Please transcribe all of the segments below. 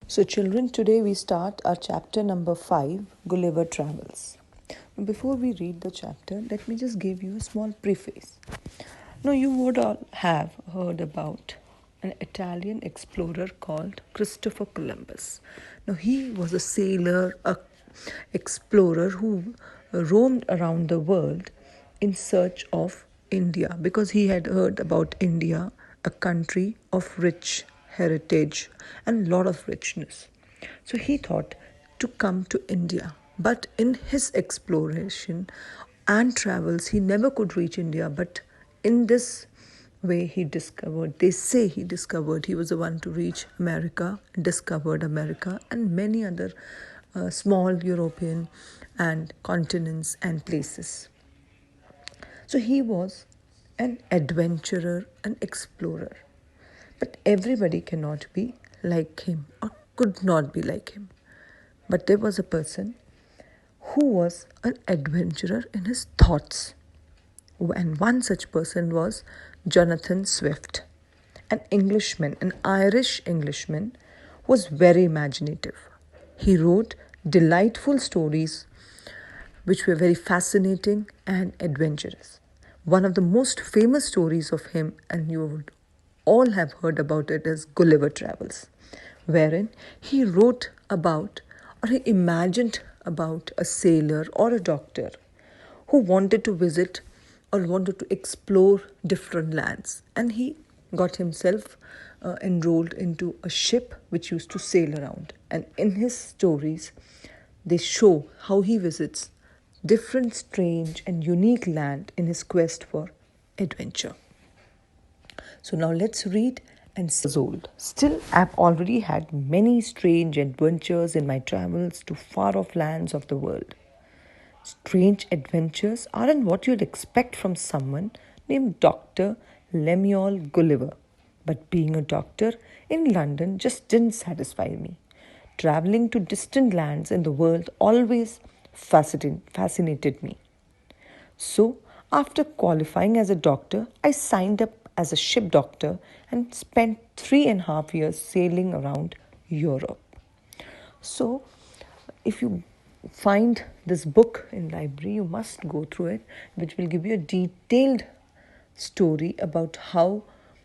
So, children, today we start our chapter number 5, Gulliver Travels. Before we read the chapter, let me just give you a small preface. Now, you would all have heard about an Italian explorer called Christopher Columbus. Now, he was a sailor, a explorer who roamed around the world in search of India because he had heard about India, a country of rich heritage and lot of richness. So he thought to come to India. But in his exploration and travels, he never could reach India. But in this way, they say he discovered, he was the one to reach America, discovered America, and many other small European and continents and places. So he was an adventurer, an explorer. But everybody cannot be like him or could not be like him. But there was a person who was an adventurer in his thoughts. And one such person was Jonathan Swift, an Englishman, an Irish Englishman, who was very imaginative. He wrote delightful stories which were very fascinating and adventurous. One of the most famous stories of him, and you would all have heard about it, is Gulliver Travels, wherein he wrote about or he imagined about a sailor or a doctor who wanted to visit or wanted to explore different lands. And he got himself enrolled into a ship which used to sail around. And in his stories, they show how he visits different strange and unique land in his quest for adventure. So now let's read and see. Old. Still, I've already had many strange adventures in my travels to far off lands of the world. Strange adventures aren't what you'd expect from someone named Dr. Lemuel Gulliver. But being a doctor in London just didn't satisfy me. Traveling to distant lands in the world always fascinated me. So, after qualifying as a doctor, I signed up as a ship doctor and spent 3.5 years sailing around Europe. So, if you find this book in library, you must go through it, which will give you a detailed story about how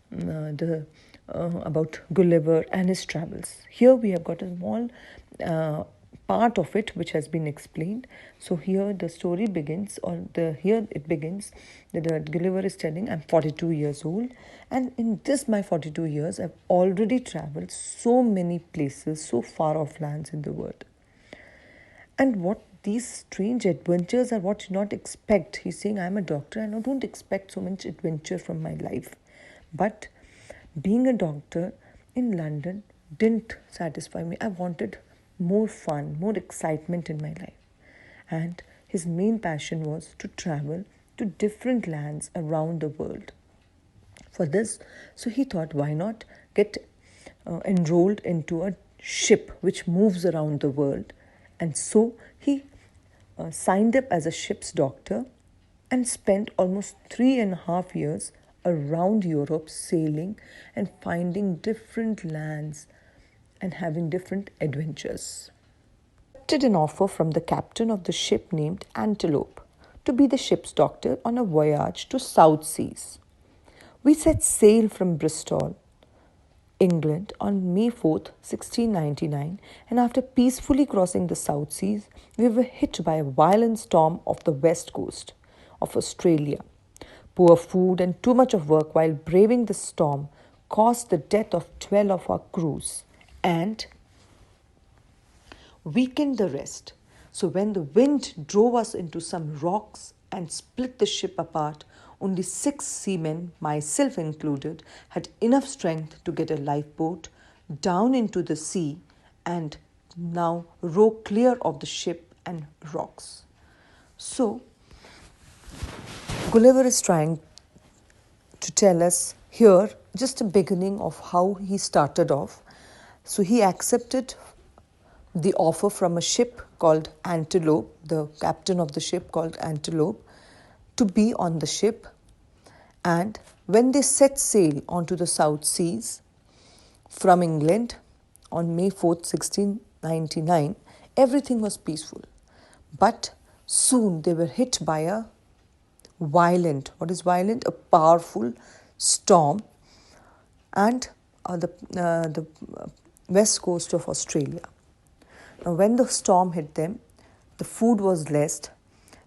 about Gulliver and his travels. Here we have got a small part of it which has been explained. So here the story begins, here it begins that Gulliver is telling, I'm 42 years old, and in this my 42 years I've already traveled so many places, so far off lands in the world. And what these strange adventures are what you not expect. He's saying, I'm a doctor and I don't expect so much adventure from my life. But being a doctor in London didn't satisfy me. I wanted more fun, more excitement in my life. And his main passion was to travel to different lands around the world. For this, so he thought, why not get enrolled into a ship which moves around the world. And so he signed up as a ship's doctor and spent almost 3.5 years around Europe sailing and finding different lands and having different adventures. He accepted an offer from the captain of the ship named Antelope to be the ship's doctor on a voyage to South Seas. We set sail from Bristol, England on May 4th, 1699, and after peacefully crossing the South Seas, we were hit by a violent storm off the west coast of Australia. Poor food and too much of work while braving the storm caused the death of 12 of our crews and weakened the rest. So when the wind drove us into some rocks and split the ship apart, only 6 seamen, myself included, had enough strength to get a lifeboat down into the sea and now row clear of the ship and rocks. So, Gulliver is trying to tell us here just a beginning of how he started off. So he accepted the offer from a ship called Antelope, the captain of the ship called Antelope, to be on the ship. And when they set sail onto the South Seas from England on May 4th, 1699, everything was peaceful. But soon they were hit by a violent, what is violent? A powerful storm, and the west coast of Australia. Now, when the storm hit them, the food was less.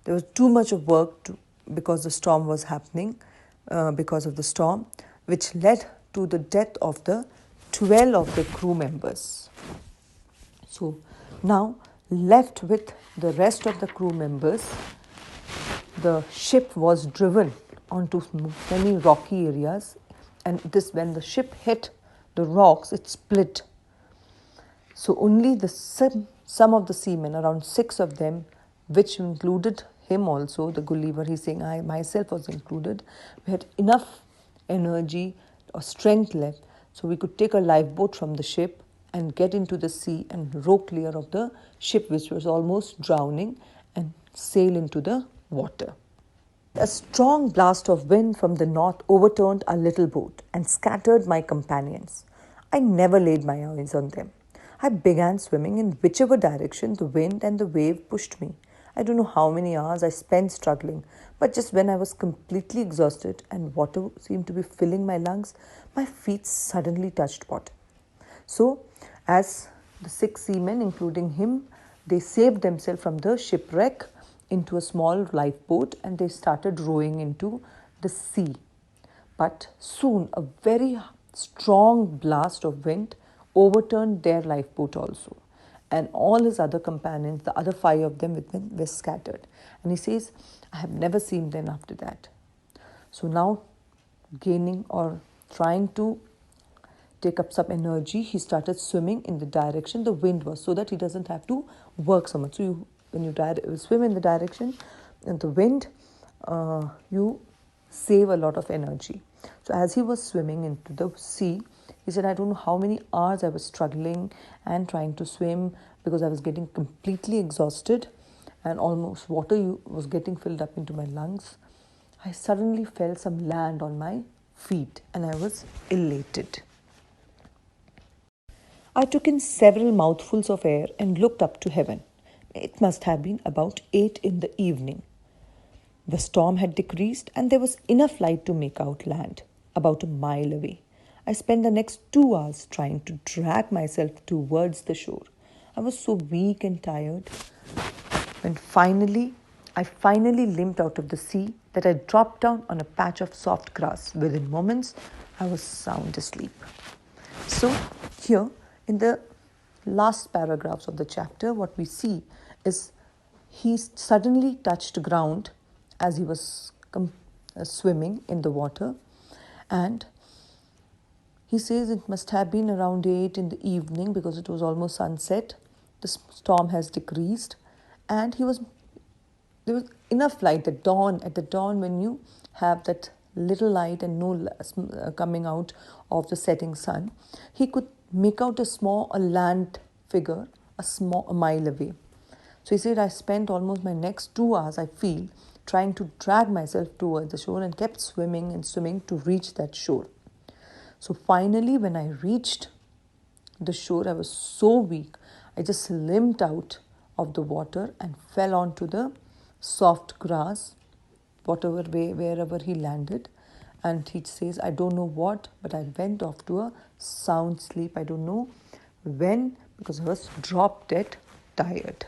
There was too much of work because the storm was happening, because of the storm, which led to the death of the 12 of the crew members. So now, left with the rest of the crew members, the ship was driven onto many rocky areas, and when the ship hit the rocks, it split. So only some of the seamen, around 6 of them, which included him also, the Gulliver, he's saying I myself was included, we had enough energy or strength left so we could take a lifeboat from the ship and get into the sea and row clear of the ship, which was almost drowning, and sail into the water. A strong blast of wind from the north overturned our little boat and scattered my companions. I never laid my eyes on them. I began swimming in whichever direction the wind and the wave pushed me. I don't know how many hours I spent struggling, but just when I was completely exhausted and water seemed to be filling my lungs, my feet suddenly touched bottom. So, as the 6 seamen, including him, they saved themselves from the shipwreck into a small lifeboat, and they started rowing into the sea. But soon a very strong blast of wind overturned their lifeboat also, and all his other companions, the other 5 of them with him, were scattered. And he says, I have never seen them after that. So now, gaining or trying to take up some energy, he started swimming in the direction the wind was, so that he doesn't have to work so much. So when you swim in the direction and the wind, you save a lot of energy. So as he was swimming into the sea, he said, I don't know how many hours I was struggling and trying to swim because I was getting completely exhausted and almost water was getting filled up into my lungs. I suddenly felt some land on my feet and I was elated. I took in several mouthfuls of air and looked up to heaven. It must have been about 8 in the evening. The storm had decreased and there was enough light to make out land, about a mile away. I spent the next 2 hours trying to drag myself towards the shore. I was so weak and tired when I finally limped out of the sea that I dropped down on a patch of soft grass. Within moments, I was sound asleep. So here, in the last paragraphs of the chapter, what we see is he suddenly touched ground as he was swimming in the water, and he says it must have been around 8 in the evening because it was almost sunset. The storm has decreased, and there was enough light at dawn. At the dawn, when you have that little light and no coming out of the setting sun, he could make out a land figure a mile away. So he said, I spent almost my next 2 hours, I feel, trying to drag myself towards the shore and kept swimming and swimming to reach that shore. So finally, when I reached the shore, I was so weak, I just limped out of the water and fell onto the soft grass, wherever he landed. And he says, I don't know what, but I went off to a sound sleep. I don't know when, because I was drop dead tired.